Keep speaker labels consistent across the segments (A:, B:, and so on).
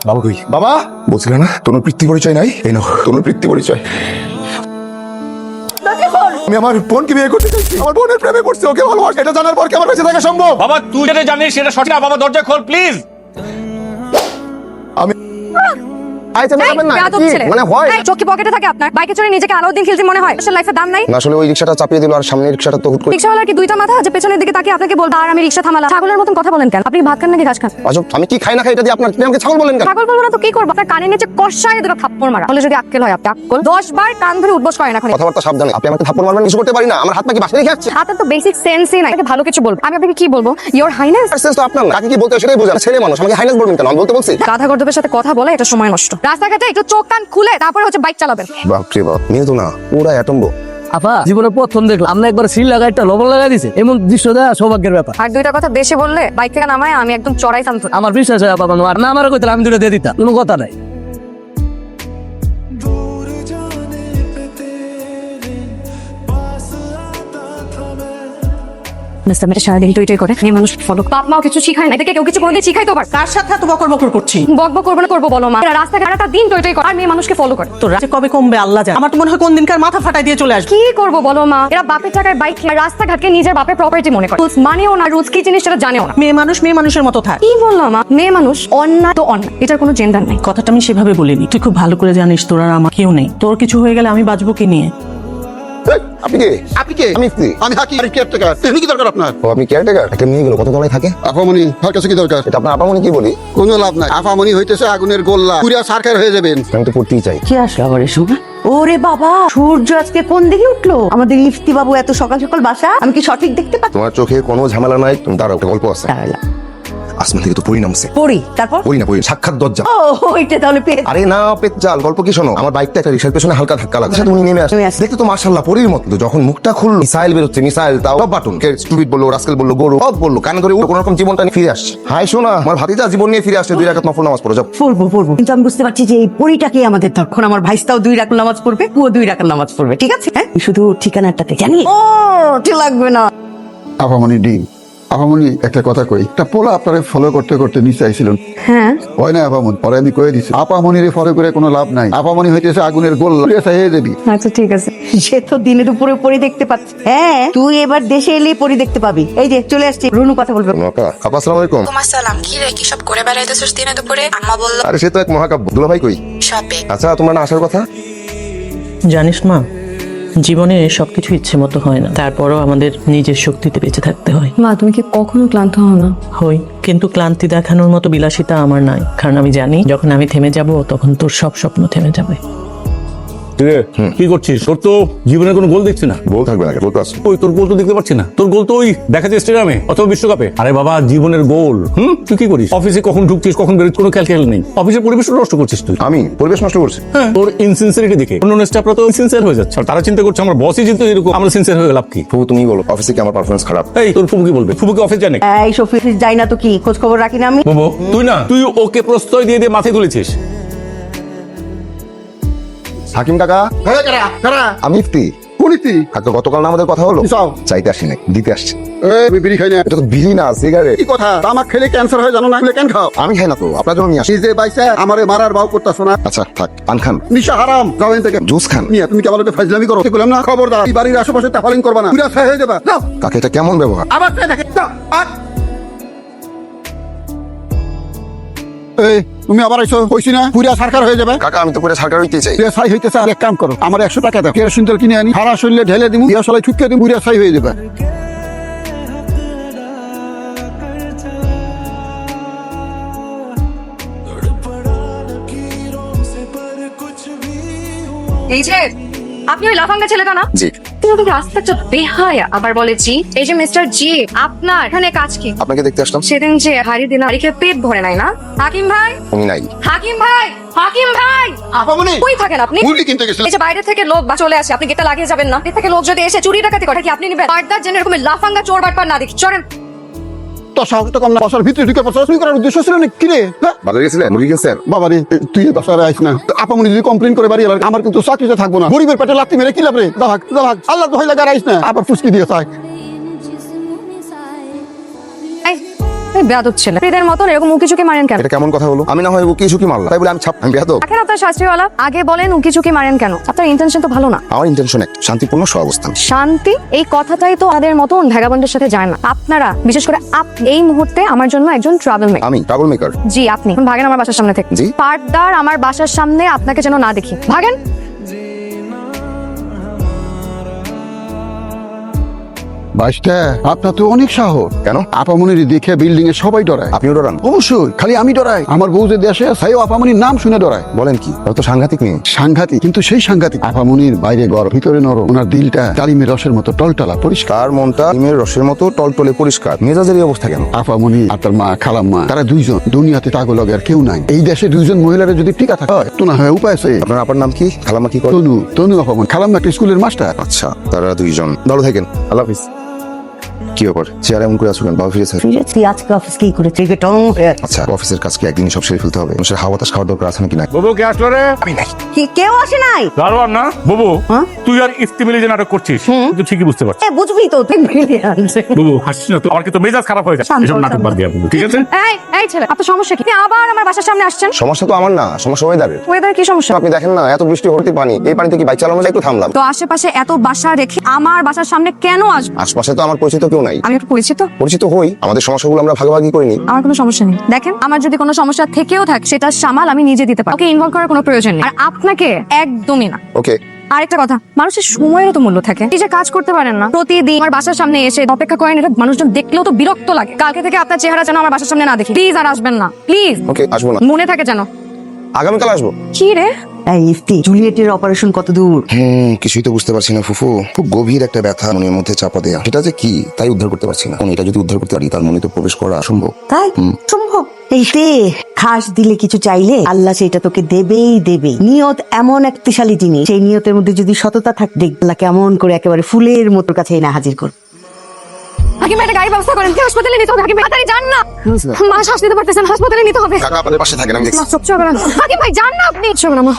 A: বাবা কই? বাবা বলছিল না তোর পিতৃ পরিচয় নাই, এই নাও তোর পিতৃ পরিচয়। আমি আমার বোনকে বিয়ে করতে চাইছি, আমার বোনের প্রেমে পড়ছি, ওকে ভালোবাসি। এটা জানার পর কি আমার বেঁচে থাকা সম্ভব?
B: বাবা তুই যেটা জানিস সেটা সঠিক না। বাবা দরজা খোল প্লিজ।
A: আমি
C: চোখে পকেটে থাকে আপনার, বাইকে চড়ে নিজেকে আলাউদ্দিন খিলজি মনে হয়। আসলে লাইফে দাম নাই।
A: আসলে ওই রিকশাটা চাপিয়ে দিল আর সামনের রিকশাটা তো হুট করে।
C: রিকশাওয়ালার কি দুইটা মাথা আছে? পেছনের দিকে তাকিয়ে আপনাকে বলবো আর আমি রিকশা থামালাম। ছাগলের মতন কথা বলেন কেন? আপনি ভাত খান নাকি ঘাস খান?
A: আজব, আমি কি খাই না খাই এটা দিয়ে আপনার আপনি আমাকে ছাগল বলেন কেন?
C: ছাগল বলবো না তো কি করবো? আপনার কানের নিচে কষায় দুটো থাপ্পড় মারা হলে যদি আক্কেল হয় আপনি আক্কল 10 বার কান ধরে উঠবোস করেন এখন।
A: কথাবার্তা সাবধানে। আপনি আমাকে থাপ্পড় মারবেন, কিছু করতে পারি না। আমার হাত পা কি বাসায় রেখে আসছে?
C: হাতে তো বেসিক সেন্সই নাই। আপনাকে ভালো কিছু বলবো, আমি আপনাকে কি বলবো? Your highness.
A: সেন্স তো আপনার না, কাকে কি বলতে হয় সেটাই বোঝেন। ছেলে মানুষ, আমাকে হাইনেস বলবেন কেন? আমি বলতে বলছি।
C: গাধা গর্দবের সাথে কথা বলে এটা সময় নষ্ট। রাস্তাঘাটে একটু চোখ কান খুলে তারপরে হচ্ছে বাইক চালাবেন।
A: বাপ রে বাপ, মেয়ে তো না পুরা অ্যাটম্বো।
D: আপা জীবনে প্রথম দেখলাম আমরা একবার সিল লাগা একটা লবণ লাগা দিছে, এমন দৃশ্য দেওয়া সৌভাগ্যের ব্যাপার।
C: আর দুইটা কথা বেশি বললে বাইক থেকে নামায় আমি একদম চড়াই শান্ত।
D: আমার বিশ্বাস হয় আপা, আর না আমারও কইতাম আমি দুটো দিয়ে দিতাম, কোনো কথা নাই।
C: মিস্টার মেয়েটা সারাদিন টুইটুই করে মেয়ে মানুষ ফলো। বাপ মাও কিছু শিখায় না, এটাকে কেউ কিছু কোনোদিন শিখাই তো পার।
E: কার সাথে এত বকর বকর করছি?
C: বকবক করবো না করবো বলো মা? এরা রাস্তাঘাটে একটা দিন টুইটুই করে আর মেয়ে মানুষকে ফলো করে।
E: তোর রাতে কবে কমবে আল্লাহ জানে। আমার তো মনে হয় কোন দিনকার মাথা ফাটাই দিয়ে চলে আসবে।
C: কি করবো বলো মা? এরা বাপের টাকায় বাইক কিনে রাস্তাঘাটকে নিজের বাপের প্রপার্টি মনে করে। রুলস মানেও না, রুলস কি জিনিস সেটা জানেও না।
E: মেয়ে মানুষের মতো থাক।
C: কি বললাম মা? মেয়ে মানুষ অন্যায় তো অন্যায়, এটার কোনো জেন্ডার নাই।
E: কথাটা আমি সেভাবে বলিনি। তুই খুব ভালো করে জানিস তোর আর আমার কেউ নেই। তোর কিছু হয়ে গেলে আমি বাঁচবো কি নিয়ে?
A: আপনি কে?
F: আপনি কে?
A: আমি কি?
F: আমি হাকি আর কেয়ারটেকার। তুমি কি দরকার আপনার?
A: ও আপনি কেয়ারটেকার? একটা মেয়ে গুলো কত তলায় থাকে?
F: আপামনি তার কাছে কি দরকার?
A: এটা আপনার আপামনি কি বলি?
F: কোনো লাভ নাই। আপামনি হইতেছে আগুনের গোল্লা, পুরা সারকার হয়ে যাবেন।
A: আমি তো পড়তেই চাই।
G: কি আসলো আবার এসব? ওরে বাবা, সূর্য আজকে কোন দিকে উঠলো? আমাদের লিফতি বাবু এত সকাল সকাল বাসা, আমি কি সঠিক দেখতে পাচ্ছি?
A: তোমার চোখে কোনো ঝামেলা নাই, তুমি দাঁড়াও, একটা গল্প আছে।
G: দাঁড়ালাম।
A: আসমান থেকে তো পরিণামছে।
G: পড়ি তারপর?
A: পরি না পরি, সাক্ষাৎ দরজা।
G: ও ওইটা তাহলে পেয়ে
A: আরে না পেচ্চাল, গল্প কি শোনো। আমার বাইকটা একটা রিক্সার পেছনে হালকা ধাক্কা লাগছে, উনি নেমে আসে।
G: নেমে আসে।
A: দেখতে তো মাশাআল্লাহ পরীর মতো। যখন মুখটা খুললো মিসাইল বেরোচ্ছে, মিসাইল তাও সব বাটন। স্টুপিড বললো, রাস্কেল বললো, গরু সব বললো, কানে ধরে কোনো রকম জীবনটা নিয়ে ফিরে আসছে। হাই শোনা, আমার ভাতিজা জীবন নিয়ে ফিরে আসছে। 2 রাকাত নফল নামাজ পড়ো যাও।
G: পড়বো কিন্তু আমি বুঝতে পারছি যে এই পরিটাকে আমাদের তখন আমার ভাইস্তাও 2 রাকাত নামাজ পড়বে, ও 2 রাকাত নামাজ পড়বে, ঠিক আছে? হ্যাঁ, শুধু ঠিকানাটাতে জানি। ও ঠিক লাগবে না।
F: আপামনি ডিম। আপামনি একটা কথা কই, একটা পোলা আপনারে ফলো করতে করতে নিচে আইছিল।
C: হ্যাঁ
F: হয় না আপামন, পরে আমি কয়ে দিছি আপামনিরে ফলো করে কোনো লাভ নাই। আপামনি হইতেছে আগুনের গোল্লা, পুরা হয়ে যাবি।
C: আচ্ছা ঠিক আছে।
G: সে তো দিনে দুপুরে পরি দেখতে পাচ্ছি। হ্যাঁ, তুই এবার দেশে এলে পরি দেখতে পাবি। এই যে চলে আসছি, রুনু কথা বলবে।
A: আপা আসসালামু আলাইকুম।
H: সালাম। কি রে, কি সব করে বেড়াইতেছিস দিনে দুপুরে? আম্মা বললো
A: আরে সে তো এক মহাকাব্য। দুলা ভাই কই?
H: শপে।
A: আচ্ছা তোমার না আসার কথা?
E: জানিস মা, জীবনে সবকিছু ইচ্ছে মতো হয় না, তারপরও আমাদের নিজের শক্তিতে বেঁচে থাকতে হয়।
C: মা তুমি কি কখনো ক্লান্ত হও না?
E: হই, কিন্তু ক্লান্তি দেখানোর মতো বিলাসিতা আমার নাই। কারণ আমি জানি যখন আমি থেমে যাব তখন তোর সব স্বপ্ন থেমে যাবে।
B: কি করছিস? তোর তো জীবনের কোনো গোল দেখছি না।
A: বল থাকবে না, বল তো আসুন।
B: ওই তোর গোল তো দেখতে পাচ্ছি না। তোর গোল তো ওই দেখা যায় স্টেডিয়ামে অথবা বিশ্বকাপে। আরে বাবা জীবনের গোল তুই কি করিস? অফিসে কখন ঢুকছিস কখন বেরোচ্ছিস কোনো খেয়াল নেই। অফিসের পরিবেশ নষ্ট করছিস তুই।
A: আমি পরিবেশ নষ্ট করছি?
B: হ্যাঁ, তোর ইনসিনসিয়ারিটি দেখে অন্য স্টাফরা তো সিনসিয়ার হয়ে যাচ্ছে। আর তারা চিন্তা করছে আমার বসই যেহেতু এরকম, আমরা সিনসিয়ার হয়ে লাভ কি?
A: ফুবু তুমি বলো, অফিসে কি আমার পারফরমেন্স খারাপ?
B: এই তোর ফুবু কি বলবে? ফুবুকে অফিস জানে?
G: এই সফি যাই না তো কি, খোঁজ খবর রাখি না আমি?
B: বাবু তুই ওকে প্রশ্রয় দিয়ে দিয়ে মাথায় তুলেছিস।
A: হাকিম কাকা,
F: হ্যাঁ কারা কারা?
A: আমি ইফতি।
F: কোন ইতি?
A: কাকা গতকাল না আমাদের কথা হলো?
F: কি চাও?
A: চাইতে আসি নাই, দিতে আসছি।
F: আমি বিড়ি খাই না।
A: এটা তো বিড়ি না, সিগারেট।
F: কি কথা? তামাক খেলে ক্যান্সার হয় জানো না? কেন খাও?
A: আমি খাই না তো, আপনার জন্য নিয়ে আসি।
F: নিজে বাইসা আমারে মারার ভাও করতেছ না।
A: আচ্ছা থাক, পান খান।
F: নিশা হারাম, যাও এখান থেকে।
A: জুস খান।
F: মিয়া তুমি কি আমার ফাজলামি করো? বললাম না খবরদার, এই বাড়ির আশেপাশে তাফালিং করবা না, পুরা ছাই হয়ে যাবে। যাও।
A: কাকা এটা কেমন ব্যবহার?
F: আবার ছাই দেখে যাও। আর এই তুমি আবার আইছো, কইছি না পুরা সরকার হয়ে যাবে।
A: কাকা আমি তো পুরো সরকার হইতে চাই।
F: পুরা ছাই হইতেছে। আর এক কাম করো, আমার 100 টাকা দাও, কেরোসিন তেল কিনে আনি, সারা শরীরে ঢেলে দিমু, দিয়া সলাই ছুটকে দিমু, পুরা ছাই হয়ে যাবে।
C: এই যে আপনি ওই লাফাঙ্গা ছেলেটা না?
A: জি।
C: তুমি ওকে রাস্তা চোখ বেহায়া আবার বলে জি। এই যে মিস্টার জি, আপনার এখানে কাজ কি?
A: আপনাকে দেখতে আসলাম।
C: সেদিন যে হাড়ি দিন হাড়িকে পেট ভরে নাই না? হাকিম ভাই,
A: উনি নাই।
C: হাকিম ভাই, হাকিম ভাই,
F: আপামনি
C: কই থাকেন আপনি?
F: মুরগি কিনতে গেছিলাম।
C: এই যে বাইরে থেকে লোক চলে আসে, আপনি গেটটা লাগিয়ে যাবেন না? এর থেকে লোক যদি এসে চুরি ডাকাতি করে কি আপনি নেবেন? ফার্দার যেন এরকম লাফাঙ্গা চোর বাটপার না দেখি। চলেন।
F: তো সাহস তো কম না, বাসার ভিতরে ঢুকে পড়া করার উদ্দেশ্য ছিল না কি রে? হ্যাঁ
A: বাজারে গেছিলেন, মুরগি কিনছেন?
F: বাবা রে, তুই এই বাসায় আইস না। আপামনি যদি কমপ্লেন করে বাড়ি এলাকা, আমার কিন্তু চাকরিতে থাকবো না। গরিবের পেটে লাথি মেরে কি লাভ রে? দাভাগ দাভাগ, আল্লাহ দোহাই লাগা আইস না, আবার ফুসকি দিয়ে চাই।
C: এই এই বেয়াদব ছেলে এদের মতন এরকম উকি ঝুঁকি মারেন কেন?
A: এটা কেমন কথা হলো? আমি না হয় উকি ঝুঁকি মারলাম তাই বলে আমি বেয়াদব?
C: দেখেন আপনার শাস্ত্রীওয়ালা, আগে বলেন উকি ঝুঁকি মারেন কেন? আপনার ইন্টেনশন তো ভালো না।
A: আমার ইন্টেনশন এক শান্তিপূর্ণ সহাবস্থান।
C: শান্তি এই কথাটাই তো আমাদের মতন ভ্যাগাবন্ডের সাথে যায় না। আপনারা বিশেষ করে আপনি এই মুহূর্তে আমার জন্য একজন ট্রাভেল মেকার।
A: আমি ট্রাভেল মেকার?
C: জি আপনি ভাগেন আমার বাসার সামনে থেকে।
A: জি।
C: পার্টদার আমার বাসার সামনে আপনাকে যেন না দেখি, ভাগেন।
F: বাইশটা আপনার তো অনেক সাহস।
A: কেন?
F: আপামনির দেখে বিল্ডিং এ সবাই ডরায়।
A: আপনিও ডরান?
F: অবশ্যই, খালি আমি ডরাই। আমার বউ যে দেশে সাইও আপামনির নাম শুনে ডরায়।
A: বলেন কি? তো সাংঘাতিক মেয়ে।
F: সাংঘাতিক, কিন্তু সেই সাংঘাতিক আপামনির বাইরে গড় ভিতরে নরম। ওনার দিলটা তালিমের রসের মতো টলটলা পরিষ্কার।
A: তার মনটা ডিমের রসের মতো টলটলে পরিষ্কার। মেজাজের এই অবস্থা কেন?
F: আপামনি আর তার মা খালাম্মা তারা দুইজন, দুনিয়াতে তাগো লগে আর কেউ নাই। এই দেশে দুইজন মহিলারা যদি টিকা থাকে হয় তো না হয় উপায় আছে।
A: আপনার আপার নাম কি? খালাম্মা কি করে?
F: তনু আপামনি। খালাম্মা একটা স্কুলের মাস্টার।
A: আচ্ছা, তারা দুইজন। ভালো থাকেন। আল্লাহ হাফিজ। কি ব্যাপার চেয়ারে এমন করে আছো কেন? বাবা ফিরেছে?
G: তুই আজকে অফিস কি করেছিস?
A: আচ্ছা, অফিসের কাজ কি একদিন সব সেরে ফেলতে হবে? মানুষের হাওয়া বাতাস খাওয়ার দরকার আছে নাকি? না
B: বাবু কে আসলো রে?
G: কি কেউ আসে নাই?
B: দারোয়ান না বাবু?
G: হ্যাঁ?
B: তুই আর ইস্তিমিলি যে নাটক করছিস তুই ঠিকই বুঝতে পারছিস।
G: বুঝবি তো তুই ব্রিলিয়ান্ট।
B: বাবু হাসছিস না তো? আমার কিন্তু মেজাজ খারাপ হয়ে যায়।
G: শান্ত
B: এসব
G: হও,
B: নাটক
G: শান্ত
B: বাদ দিয়া বাবু, ঠিক আছে?
C: এই ছেলে, আপনার সমস্যা কি? আপনি আবার আমার বাসার সামনে আসছেন।
A: সমস্যা তো আমার না, সমস্যা ওয়েদারের।
C: ওয়েদার কি সমস্যা?
A: আপনি দেখেন না এত বৃষ্টি হতে পানি, এই পানিতে কি বাইক চালানো যায়? একটু থামলাম।
C: তো আশেপাশে এত বাসা রেখে আমার বাসার সামনে কেন আসবে?
A: আশপাশে তো আমার পরিচিত কেউ নাই।
C: আমি একটু পরিচিত,
A: পরিচিত হই, আমাদের সমস্যাগুলো আমরা ভাগাভাগি করে নিই।
C: আমার কোনো সমস্যা নেই। দেখেন, আমার যদি কোনো সমস্যা থেকেও থাকে সেটা সামাল আমি নিজে দিতে পারি। ওকে ইনভলভ করার কোনো প্রয়োজন নেই। আর আপনাকে একদমই না।
A: ওকে।
C: আরেকটা কথা, মানুষের সময়েরও তো মূল্য থাকে। এই যে কাজ করতে পারেন না, প্রতিদিন আমার বাসার সামনে এসে অপেক্ষা করেন, এটা মানুষজন দেখলেও তো বিরক্ত লাগে। কালকে থেকে আপনার চেহারা যেন আমার বাসার সামনে না দেখি, প্লিজ। আর আসবেন না প্লিজ।
A: ওকে, আসবো না।
C: মনে থাকে যেন।
A: আগামীকাল আসবো।
C: কি রে?
G: এই ইফতি, জুলিয়েটের অপারেশন কত দূর?
A: কিছুই তো বুঝতে পারছি না ফুফু। খুব গভীর একটা ব্যথা মনের মধ্যে চাপা দেয়া। সেটা যে কি তাই উদ্ধার করতে পারছি না। এটা যদি উদ্ধার করতে পারি তার মনে তো প্রবেশ করা অসম্ভব।
G: তাই সম্ভব। এই তে খাস দিলে কিছু চাইলে আল্লাহ সেটা তোকে দেবেই দেবে। নিয়ত এমন একটিশালী জিনিস, সেই নিয়তের মধ্যে যদি সততা থাকে দেখবে আল্লাহ কেমন করে একেবারে ফুলের মতো কাছে এনে হাজির কর।
C: হাকিম একটা গাড়ি ব্যবস্থা করেন, হাসপাতালে নিতে হবে। হাকিম তাড়াতাড়ি যান না, মা শ্বাস নিতে পারতেছেন, হাসপাতালে নিতে হবে।
A: কাকা আপনাদের পাশে থাকেন, আমি দেখছি।
C: হাকিম ভাই যান না আপনি। চলুন আমার।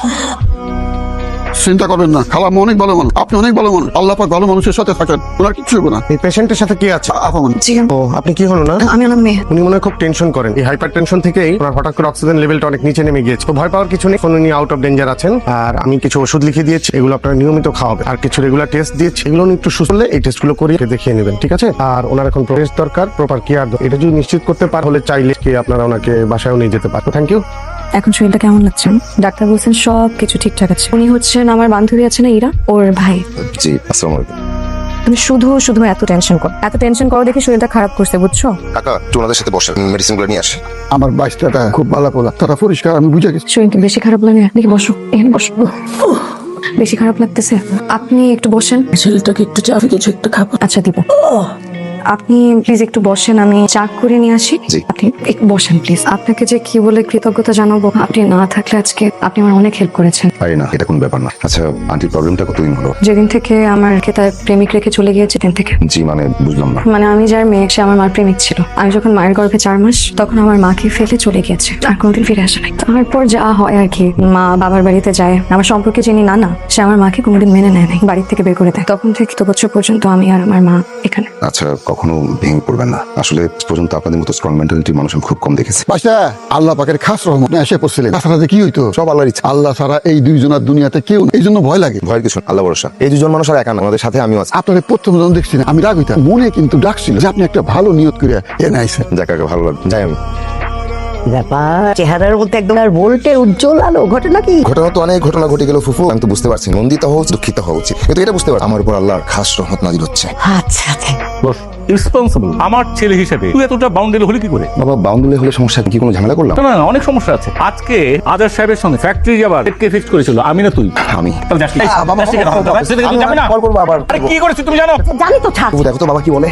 F: চিন্তা করবেন না, খালাম্মা অনেক ভালো মানুষ, আপনি অনেক ভালো মানুষ। আল্লাহ পাক ভালো মানুষের সাথে থাকেন, ওনার কিচ্ছু হবে না।
I: এই পেশেন্টের সাথে কি আছে?
F: আপামনি।
I: ও, আপনি কি হলো না?
C: আমি আমার মেয়ে।
I: উনি মনে হয় খুব টেনশন করেন। এই হাইপার টেনশন থেকেই ওনার হঠাৎ করে অক্সিজেন লেভেলটা অনেক নিচে নেমে গিয়েছে। তো ভয় পাওয়ার কিছু নেই, উনি আউট অফ ডেঞ্জার আছেন। আর আমি কিছু ওষুধ লিখে দিয়েছি, এগুলো আপনারা নিয়মিত খাওয়াবেন। আর কিছু রেগুলার টেস্ট দিয়েছি, এগুলো একটু সুস্থ হলে এই টেস্টগুলো করিয়ে দেখিয়ে নেবেন, ঠিক আছে? আর ওনার এখন রেস্ট দরকার, প্রপার কেয়ার দরকার। এটা যদি নিশ্চিত করতে পার হলে চাইলে কি আপনারা ওনাকে বাসায়ও নিয়ে যেতে পারেন। Thank you.
C: এখন শরীরটা কেমন লাগছে? ডাক্তার বলছেন সব কিছু ঠিকঠাক আছে। উনি হচ্ছেন আমার বান্ধবী আছে না ইরা, ওর ভাই।
A: জি, আসসালামু আলাইকুম।
C: তুমি শুধু শুধু এত টেনশন করো দেখে শরীরটা খারাপ করছে, বুঝছো?
A: কাকা একটু ওনাদের সাথে বসেন, মেডিসিনগুলো নিয়ে আসে।
F: আমার বাইশটা খুব ভালো পোলা, তারা পরিষ্কার, আমি বুঝে গেছি।
C: শরীর কি বেশি খারাপ লাগে? দেখি বসো, এখানে বসো। বেশি খারাপ লাগতেছে? আপনি একটু বসেন।
E: ছেলেটাকে একটু চা কিছু একটু খাবো।
C: আচ্ছা দিব। আপনি প্লিজ একটু বসেন, আমি চা করে নিয়ে আসি।
A: জি।
C: আপনি একটু বসেন প্লিজ। আপনাকে যে কি বলে কৃতজ্ঞতা জানাবো, আপনি না থাকলে আজকে আপনি আমার অনেক হেল্প করেছেন।
A: আরে না, এটা কোনো ব্যাপার না। আচ্ছা, আন্টির প্রবলেমটা কতদিন হলো?
C: যেদিন থেকে আমারকে তার প্রেমিক রেখে চলে গিয়েছে দিন থেকে।
A: জি মানে বুঝলাম না।
C: মানে আমি যার মেয়ে, সে আমার মার প্রেমিক ছিল। আমি যখন মায়ের গর্ভে 4 মাস, তখন আমার মাকে ফেলে চলে গিয়েছে, আর কোনোদিন ফিরে আসে নাই। তারপর যা হয় আর কি, মা বাবার বাড়িতে যায়, আমার সম্পর্কে যিনি নানা, সে আমার মাকে কোনোদিন মেনে নেয় নাই, বাড়ির থেকে বের করে দেয়। তখন থেকে তো বছর পর্যন্ত আমি আর আমার মা এখানে।
A: আচ্ছা, কখনো ভেঙে পড়বেন না। আসলে পর্যন্ত আপনাদের মতো স্ট্রং মেন্টালিটির মানুষ আমি খুব কম দেখেছি।
F: বাইশটা আল্লাহ পাকের খাস রহমত এসে পড়ছিলেন। তাছাড়া যে কি হইতো,
A: সব আল্লাহর ইচ্ছা।
F: আল্লাহ ছাড়া এই দুইজনের দুনিয়াতে কেউ নেই। এই জন্য ভয় লাগে।
A: ভয়ের কিছু না, আল্লাহ ভরসা। এই দুজন মানুষ আর একা না, আমাদের সাথে আমিও আছি।
F: আপনার প্রথম যখন দেখছি না, আমি রাগ হইতাম, মনে কিন্তু ডাকছিল যে আপনি একটা ভালো নিয়ত করে এনে আইছেন।
A: যাকে ভালো লাগবে, যাই আমি।
G: ব্যাপার চেহারার মধ্যে একদম আর ভোল্টের উজ্জ্বল আলো। ঘটনা কি?
A: ঘটনা তো অনেক ঘটনা ঘটে গেল ফুফু, আমি তো বুঝতে পারছি নন্দিত হওয়া উচিত, দুঃখিত হওয়া উচিত, কিন্তু এটা বুঝতে পারছি আমার উপর আল্লাহর খাস রহমত নাজিল হচ্ছে।
G: আচ্ছা আচ্ছা।
B: রেসপন্সিবল আমার ছেলে হিসেবে তুই এতটা বাউন্ডারি হলি কি করে?
A: বাবা, বাউন্ডুলে হলে সমস্যা কি? কোনো ঝামেলা করলাম?
B: না না, অনেক সমস্যা আছে। আজকে আজাদ সাহেবের সঙ্গে ফ্যাক্টরি যাবার কে ফিক্স করেছিল, আমি না তুই?
A: আমি।
B: তাহলে যাস না। যাস না কেন? তুই যাবি না?
A: কল করবো আবার।
B: আরে কি করেছিস তুমি জানো?
G: জানি তো, থাক।
A: ফুফু দেখো তো বাবা কি বলে।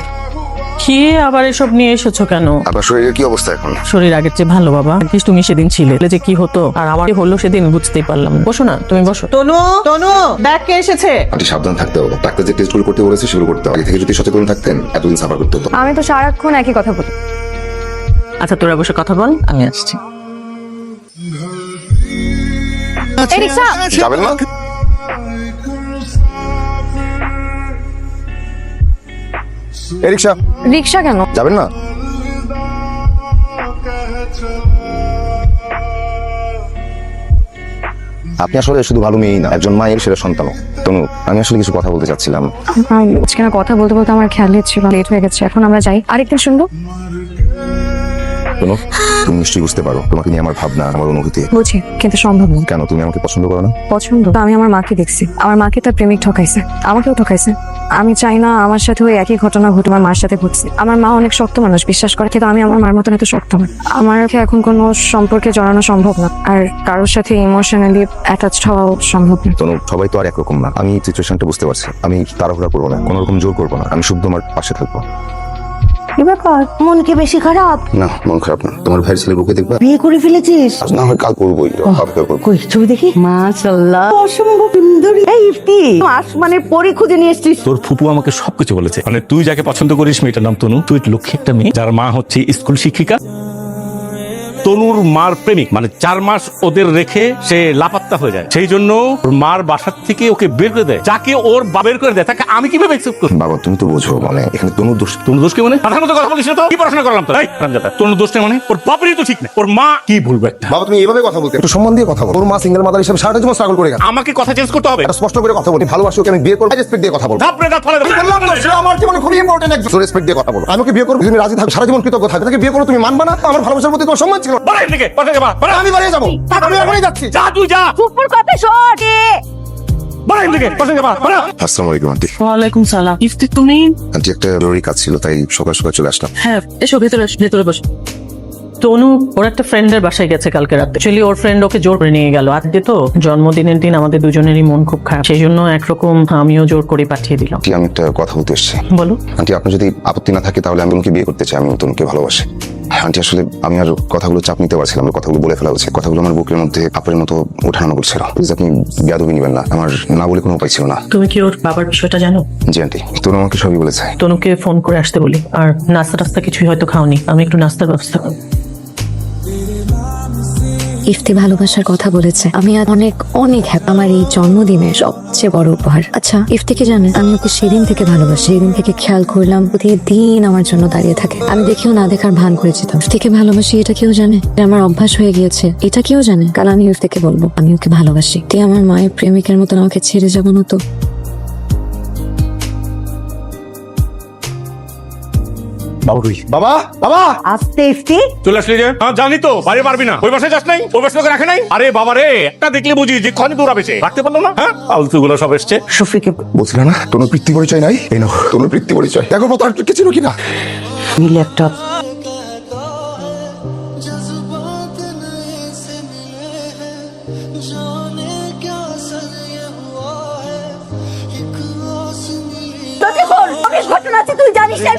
E: কি আবার এসব নিয়ে এসেছো কেন?
A: আপনার শরীরের কি অবস্থা এখন?
E: শরীর আগের চেয়ে ভালো বাবা। দেখিস তুমি সেদিন ছিলে, যে কি হতো আর আমার হলো সেদিন বুঝতেই পারলাম না। বসো না, তুমি বসো। তনু তনু ব্যাগ কে এসেছে?
A: আন্টি সাবধান থাকতে হবে। ডাক্তার যে টেস্টগুলো করতে বলেছে সেগুলো করতে হবে। আগে থেকে যদি সচেতন থাকতেন এতদিন সাফার করতে হতো।
C: আমি তো সারাক্ষণ একই কথা বলি।
E: আচ্ছা তোরা বসে কথা বল, আমি আসছি।
C: এই রিক্সা,
A: যাবেন না? এই রিক্সা,
C: রিক্সা কেন?
A: যাবেন না? আপনি আসলে শুধু ভালো মেয়েই না, একজন মায়ের সেরা সন্তানও। তনু, আমি আসলে কিছু কথা বলতে চাচ্ছিলাম।
C: আজকে না কথা বলতে বলতে আমার খেয়াল ছিল লেট হয়ে গেছে, এখন আমরা যাই, আরেকদিন শুনবো।
A: তনু, তুমি নিশ্চয়ই বুঝতে পারো তোমাকে নিয়ে আমার ভাবনা, আমার অনুভূতি।
C: বুঝি, কিন্তু সম্ভব না।
A: কেন, তুমি আমাকে পছন্দ করো না?
C: পছন্দ তো আমি আমার মাকে দেখছি, আমার মাকে তার প্রেমিক ঠকাইছে, আমাকেও ঠকাইছে। আমি চাই না আমার সাথে ওই একই ঘটনা ঘটে আমার মার সাথে ঘটছে। আমার মা অনেক শক্ত মানুষ, বিশ্বাস করে, কিন্তু আমি আমার মার মতন এত শক্ত না। আমার এখন কোনো সম্পর্কে জড়ানো সম্ভব না, আর কারোর সাথে ইমোশনালি অ্যাটাচড হওয়াও সম্ভব না।
A: তনু, সবাই তো আর একরকম না। আমি সিচুয়েশনটা বুঝতে পারছি। আমি তাড়াহুড়া করবো না, কোনো রকম জোর করবো না। আমি শুদ্ধ আমার পাশে থাকবো।
G: কি ব্যাপার, মন কি বেশি খারাপ?
A: না, মন খারাপ না। তোমার ভাইয়ের ছেলে বুকে দেখবা?
G: বিয়ে করে ফেলেছিস?
A: আজ না হয় কাল করবোই, অপেক্ষা করবো।
G: কই ছবি দেখি। মাশাআল্লাহ, অসম্ভব সুন্দরী। এই ইফতি, আসমানের পরি খুঁজে নিয়ে এসেছিস?
B: তোর ফুপু আমাকে সবকিছু বলেছে। মানে তুই যাকে পছন্দ করিস মেয়েটার নাম তনু, তুই লক্ষ্মী একটা মেয়ে যার মা হচ্ছে স্কুল শিক্ষিকা। তনুর মার প্রেমিক, মানে 4 মাস ওদের রেখে সে লাপাত্তা হয়ে যায়। সেই জন্য ওর মার বাসার থেকে ওকে বের করে দেয়। যাকে ওর বের করে দেয় তাকে আমি কিভাবে অ্যাকসেপ্ট করব?
A: বাবা, তুমি তো বোঝো, মানে এখানে তনুর দোষ।
B: তনুর দোষ কি মানে? সাধারণত কথা বলিস না তো, কি পড়াশোনা করলাম তো? এই রামজাদা, তনুর দোষ নেই মানে? ওর বাপেরই তো ঠিক না, ওর মা কি ভুলবে একটা?
A: বাবা, তুমি এভাবে কথা বলতে, একটু সম্মান দিয়ে কথা বলো। ওর মা সিঙ্গেল মাদার হিসেবে সারাটা জীবন স্ট্রাগল করে গেছে।
B: আমাকে কথা চেঞ্জ করতে হবে?
A: এটা স্পষ্ট করে কথা বলি, ভালোবাসি ওকে, আমি বিয়ে করবো, রেসপেক্ট দিয়ে কথা বলবো।
B: থাপড়ে দাঁত ফালা দেবো।
A: বললাম তো, সে আমার জীবনে খুবই ইম্পর্টেন্ট একজন। রেসপেক্ট দিয়ে কথা বলো। আমি ওকে বিয়ে করবো, তুমি রাজি থাকো, সারা জীবন কৃতজ্ঞ থাকবে। তাকে বিয়ে করো, তুমি মানবা না? আমার ভালোবাসার প্রতি তোমার সম্মান ছিল না।
B: বাড়াই দিকে, বাড়াই যাবা, বাড়া।
A: আমি বাড়িয়ে যাবো, আমি এখনই যাচ্ছি।
B: যা তুই যা,
G: ফুপুর কথা শোন।
B: বাড়াই দিকে, বাড়াই যাবা, বাড়া।
A: আসসালামু আলাইকুম আন্টি।
E: ওয়ালাইকুম সালাম। ইফতি তুমি?
A: আন্টি, একটা জরুরি কাজ ছিল, তাই সকাল সকাল চলে আসলাম।
E: হ্যাঁ, এসো ভেতরে, ভেতরে বসো। তনু ওর একটা ফ্রেন্ডের বাসায় গেছে কালকে রাতে। অ্যাকচুয়ালি ওর ফ্রেন্ড ওকে জোর করে নিয়ে গেল। আজকে তো জন্মদিনের দিন, আমাদের দুজনেরই মন খুব খারাপ, সেই জন্য একরকম আমিও জোর করে পাঠিয়ে দিলাম।
A: আন্টি, আমি একটা কথা বলতে এসেছি।
E: বলো।
A: আন্টি, আপনার যদি আপত্তি না থাকে তাহলে আমি তোমাকে বিয়ে করতে চাই। আমি তনুকে ভালোবাসি। আন্টি, আসলে আমি আর কথাগুলো চাপ নিতে পারছিলাম না, কথাগুলো বলে ফেলা উচিত। কথাগুলো আমার বুকের মধ্যে আপের মতো ওঠানো করছিল। প্লিজ, আপনি বেয়াদবি নেবেন না। আমার না বলে কোনো উপায় ছিল না।
E: তুমি কি ওর বাবার বিষয়টা জানো?
A: জি আন্টি, তনু আমাকে সবই বলেছে।
E: তনুকে ফোন করে আসতে বলি। আর নাস্তা টাস্তা কিছুই হয়তো খাওনি, আমি একটু নাস্তার ব্যবস্থা করব।
C: ইফতি ভালোবাসার কথা বলেছে, আমি আর অনেক অনেক হ্যাপি। আমার এই জন্মদিনে সবচেয়ে বড় উপহার। আচ্ছা, ইফতিকে জানে আমি ওকে সেদিন থেকে ভালোবাসি, সেদিন থেকে খেয়াল করলাম প্রতিদিন আমার জন্য দাঁড়িয়ে থাকে। আমি দেখেও না দেখার ভান করেছিলাম। ইফতিকে ভালোবাসি এটা কেউ জানে? আমার অভ্যাস হয়ে গিয়েছে, এটা কেউ জানে? কাল আমি ইফতিকে বলবো আমি ওকে ভালোবাসি। তুই আমার মায়ের প্রেমিকের মতন আমাকে ছেড়ে যাবো না তো?
B: বাবুই,
A: বাবা, বাবা,
G: আস্তে ইফতি।
B: চলে আসলি যে? হ্যাঁ, জানি তো, বাইরে পারবি না। ওই বাসায় যাস নাই? ওই বাসায় তোকে রাখে নাই? আরে বাবা রে, একটা দেখলে বুঝি যে খনি দৌড়াবে সে। রাখতে পারলো না? হ্যাঁ, আলতু গুলো সব এসছে।
G: শফিকে
A: বলছিল না তনুর বৃত্তি পরিচয় নাই? এই নাও তনুর বৃত্তি পরিচয়। দেখো তো আর কি ছিল কিনা।
G: মিলে একটা ঘটনা আছে, তুই জানিস না?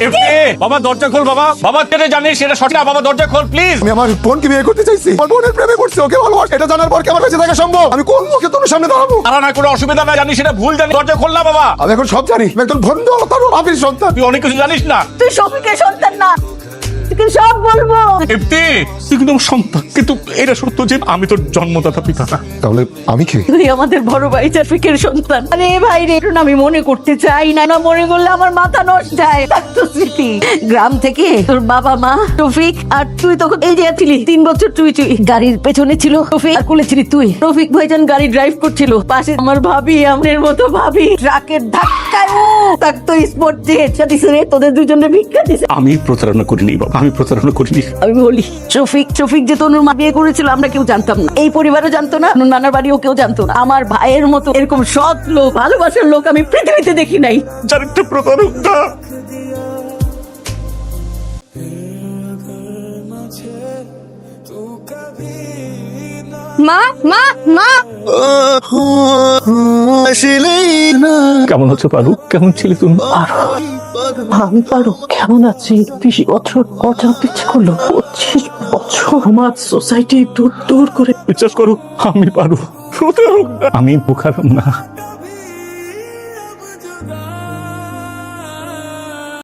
B: বাবা দরজা খোল, বাবা। বাবা তেরে জানিস সেটা সঠিক না, বাবা দরজা খোল প্লিজ।
A: আমি আমার বোনকে বিয়ে করতে চাইছি, আমার বোনের প্রেমে পড়ছি, ওকে ভালোবাসি। এটা জানার পর কি আমার কাছে থাকা সম্ভব? আমি কোন মুখে তনুর সামনে দাঁড়াবো?
B: তারা না কোনো অসুবিধা না, জানিস সেটা ভুল, জানি দরজা খোল না বাবা।
A: আমি এখন সব জানি। আমি একজন ভণ্ড তারও ভাবির সন্তান।
B: তুই অনেক কিছু জানিস না।
G: তুই শফিকের সন্তান না, তুই সব বলবো।
B: ইফতি, তুই কিন্তু আমার সন্তান, কিন্তু এটা সত্য যে আমি তোর জন্মদাতা পিতা না।
A: তাহলে আমি কি?
G: তুই আমাদের বড় ভাই শফিকের সন্তান। আরে ভাই রে, এটা আমি মনে করতে চাই না, না মনে করলে আমার মাথা নষ্ট যায়। তো স্মৃতি, গ্রাম থেকে তোর বাবা মা শফিক আর তুই তখন এই যে ছিলি 3 বছর। তুই গাড়ির পেছনে ছিল শফিক, আর কোলে ছিলি তুই। শফিক ভাইজান গাড়ি ড্রাইভ করছিল, পাশে আমার ভাবি, আমাদের মতো ভাবি ট্রাকের ধাক্কায় তাক তো স্পট দিয়ে দিছে রে, তোদের দুজনের ভিক্ষা দিছে।
B: আমি প্রতারণা করিনি বাবা, আমি প্রতারণা করিনি।
G: আমি বলি, শফিক যে তনুর মা বিয়ে করেছিল আমরা কেউ জানতাম না, এই পরিবারও জানতো না, নানার বাড়িও কেউ জানতো না। আমার ভাইয়ের মতো এরকম সৎ লোক, ভালোবাসার লোক আমি পৃথিবীতে দেখি নাই।
B: যার একটা প্রতারকটা।
C: মা, মা, মা।
B: কেমন আছো পারু? কেমন ছিলি তুমি?
E: আমি পারো কেমন আছি? 20 বছর পর জানতে ইচ্ছে করলো। 25 বছর আমার সোসাইটি দূর দূর করে।
B: বিশ্বাস করো, আমি পারু প্রতারক না। আমি বোকারাম না।